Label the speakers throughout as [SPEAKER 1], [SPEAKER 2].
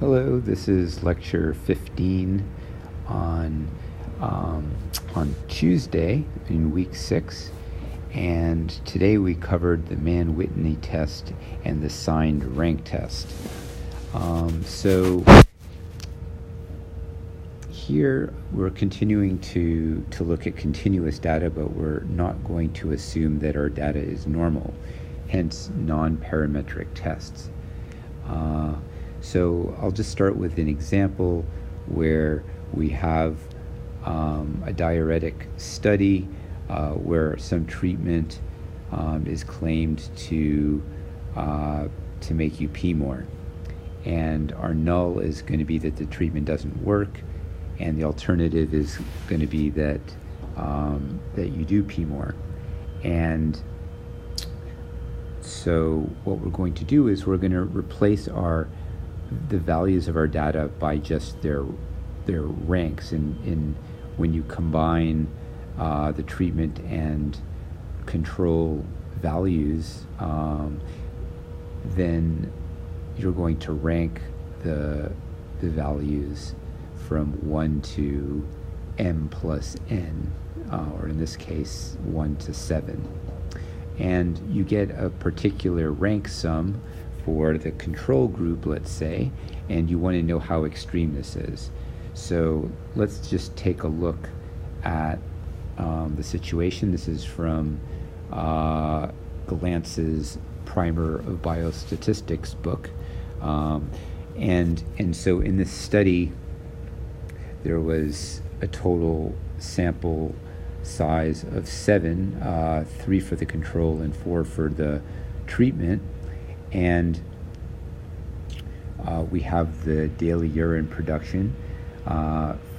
[SPEAKER 1] Hello, this is lecture 15 on Tuesday in week 6, and today we covered the Mann-Whitney test and the signed rank test. So here we're continuing to look at continuous data, but we're not going to assume that our data is normal, hence non-parametric tests. So I'll just start with an example where we have a diuretic study where some treatment is claimed to make you pee more, and our null is going to be that the treatment doesn't work, and the alternative is going to be that that you do pee more. And so what we're going to do is we're going to replace the values of our data by just their ranks. In when you combine the treatment and control values, then you're going to rank the values from 1 to m plus n, or in this case 1 to 7. And you get a particular rank sum for the control group, let's say, and you want to know how extreme this is. So let's just take a look at the situation. This is from Glantz's Primer of Biostatistics book. And so in this study, there was a total sample size of 7, 3 for the control and 4 for the treatment. And we have the daily urine production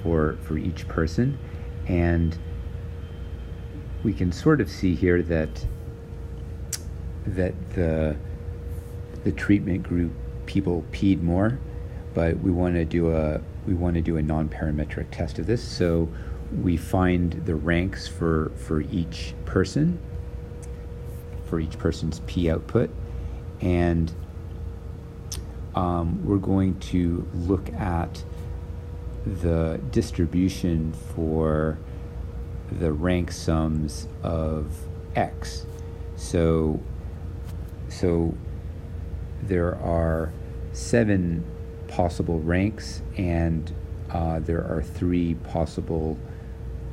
[SPEAKER 1] for each person, and we can sort of see here that the treatment group people peed more, but we want to do a non-parametric test of this. So we find the ranks for each person, for each person's pee output, and we're going to look at the distribution for the rank sums of X. So there are 7 possible ranks, and there are 3 possible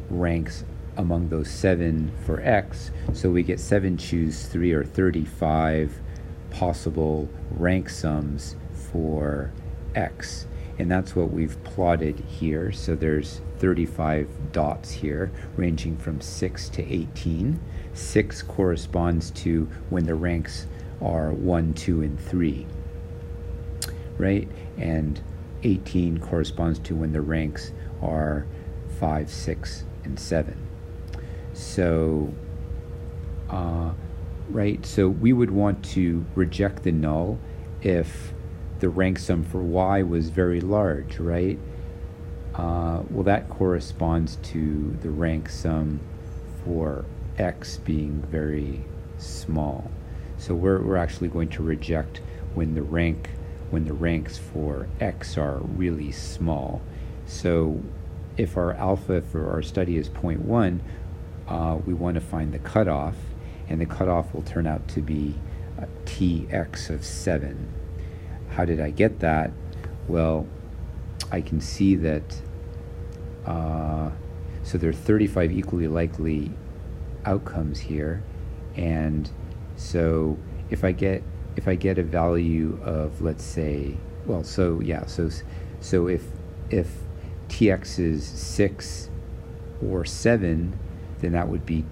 [SPEAKER 1] ranks among those 7 for X. So we get 7 choose 3, or 35 possible rank sums for X. And that's what we've plotted here. So there's 35 dots here, ranging from 6 to 18. 6 corresponds to when the ranks are 1, 2, and 3, right? And 18 corresponds to when the ranks are 5, 6, and 7. So, right, so we would want to reject the null if the rank sum for Y was very large, right? Well, that corresponds to the rank sum for X being very small. So we're actually going to reject when the ranks for X are really small. So if our alpha for our study is 0.1, we want to find the cutoff, and the cutoff will turn out to be Tx of 7. How did I get that? Well, I can see that so there are 35 equally likely outcomes here, and so if I get a value of, let's say, well, so if Tx is 6 or 7, then that would be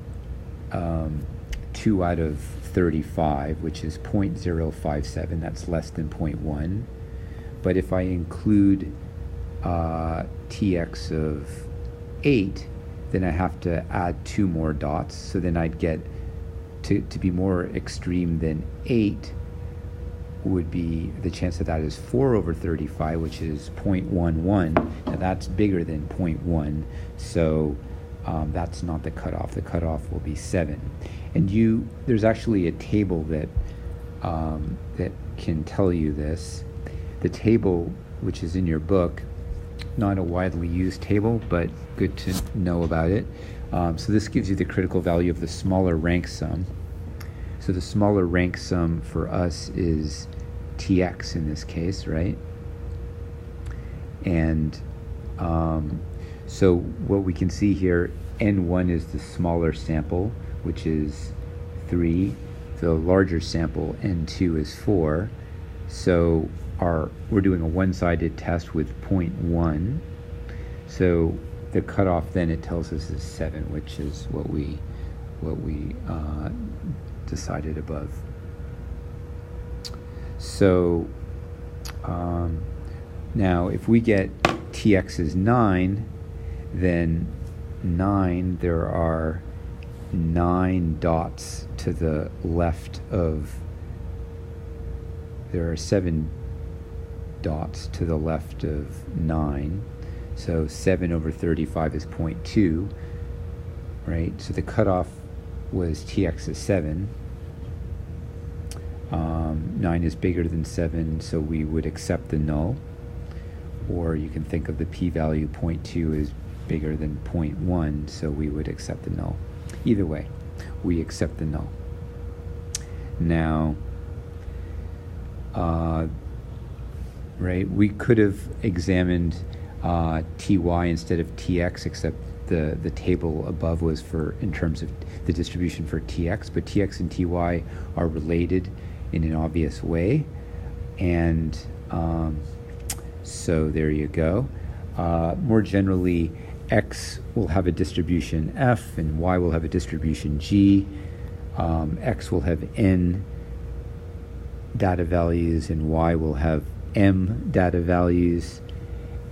[SPEAKER 1] 2 out of 35, which is 0.057. That's less than 0.1. But if I include Tx of 8, then I have to add 2 more dots. So then I'd get to be more extreme than 8 would be, the chance of that is 4 over 35, which is 0.11. Now that's bigger than 0.1, so that's not the cutoff. The cutoff will be 7. And there's actually a table that can tell you this. the table, which is in your book, not a widely used table, but good to know about it. So this gives you the critical value of the smaller rank sum. So the smaller rank sum for us is Tx in this case, right? And so what we can see here, N1 is the smaller sample, which is 3. The larger sample, N2, is 4. So we're doing a one-sided test with 0.1. So the cutoff then, it tells us, is 7, which is what we decided above. So now if we get Tx is 9, then 9, there are 9 dots to the left of, there are 7 dots to the left of 9. So 7 over 35 is 0.2, right? So the cutoff was Tx is 7. 9 is bigger than 7, so we would accept the null. Or you can think of the p-value, 0.2 is bigger than 0.1, so we would accept the null. Either way, we accept the null. Now, right, we could have examined ty instead of tx, except the table above was for, in terms of the distribution for tx, but tx and ty are related in an obvious way, and so there you go. More generally, x will have a distribution f and y will have a distribution g. X will have n data values and y will have m data values,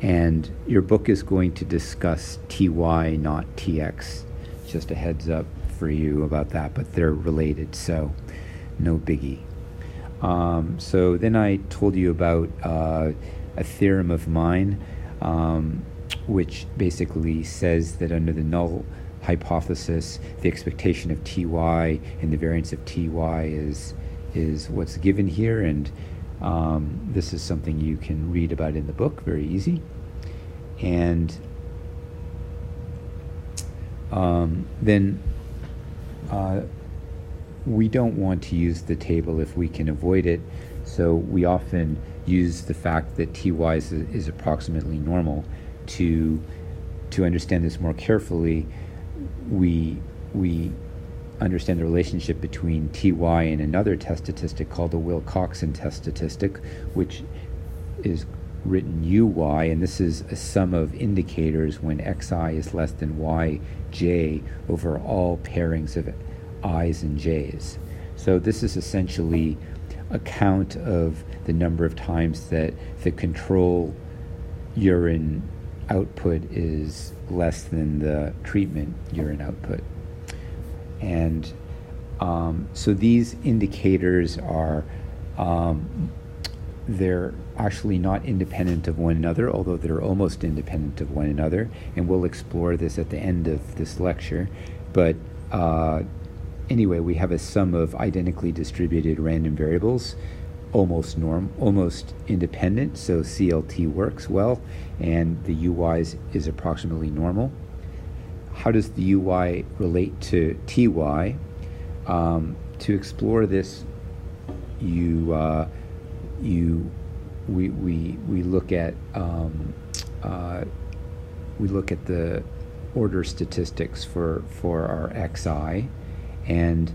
[SPEAKER 1] and your book is going to discuss ty, not tx. Just a heads up for you about that, but they're related, so no biggie. So then I told you about a theorem of mine, which basically says that under the null hypothesis, the expectation of ty and the variance of ty is what's given here, and this is something you can read about in the book, very easy. And then we don't want to use the table if we can avoid it, so we often use the fact that ty is approximately normal. To understand this more carefully, we understand the relationship between ty and another test statistic called the Wilcoxon test statistic, which is written uy, and this is a sum of indicators when xi is less than yj over all pairings of i's and j's. So this is essentially a count of the number of times that the control urine output is less than the treatment urine output. And so these indicators are, they're actually not independent of one another, although they're almost independent of one another, and we'll explore this at the end of this lecture. But anyway, we have a sum of identically distributed random variables, almost independent, so CLT works well, and the UI is approximately normal. How does the UI relate to TY? To explore this, we look at the order statistics for our XI, and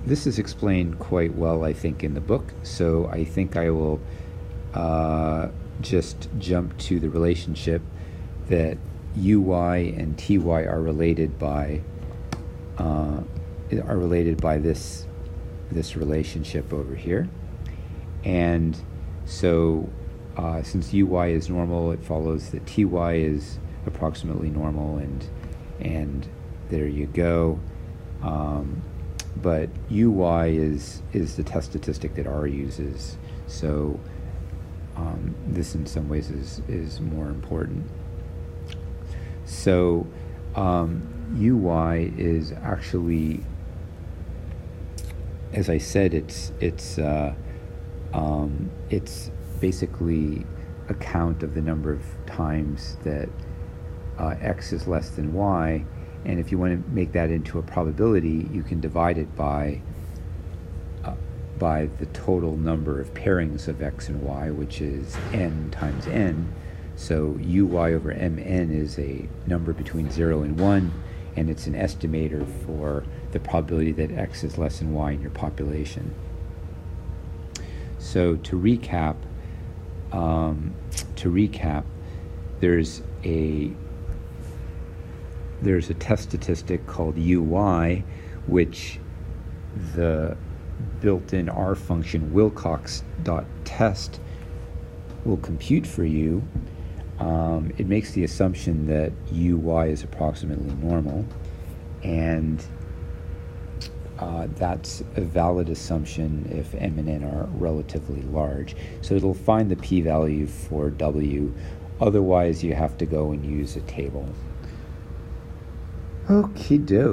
[SPEAKER 1] this is explained quite well, I think, in the book. So I think I will just jump to the relationship that UI and TY are related by this relationship over here. And so since UI is normal, it follows that TY is approximately normal, and there you go. But UI is the test statistic that R uses, so this in some ways is more important. So UI is actually, as I said, it's It's basically a count of the number of times that x is less than y, and if you want to make that into a probability, you can divide it by the total number of pairings of x and y, which is n times n. So uy over mn is a number between 0 and 1, and it's an estimator for the probability that x is less than y in your population. So to recap, there's a test statistic called uy, which the built-in R function Wilcox.test will compute for you. It makes the assumption that uy is approximately normal, and that's a valid assumption if m and n are relatively large. So it'll find the p-value for w. Otherwise, you have to go and use a table. Okie doke.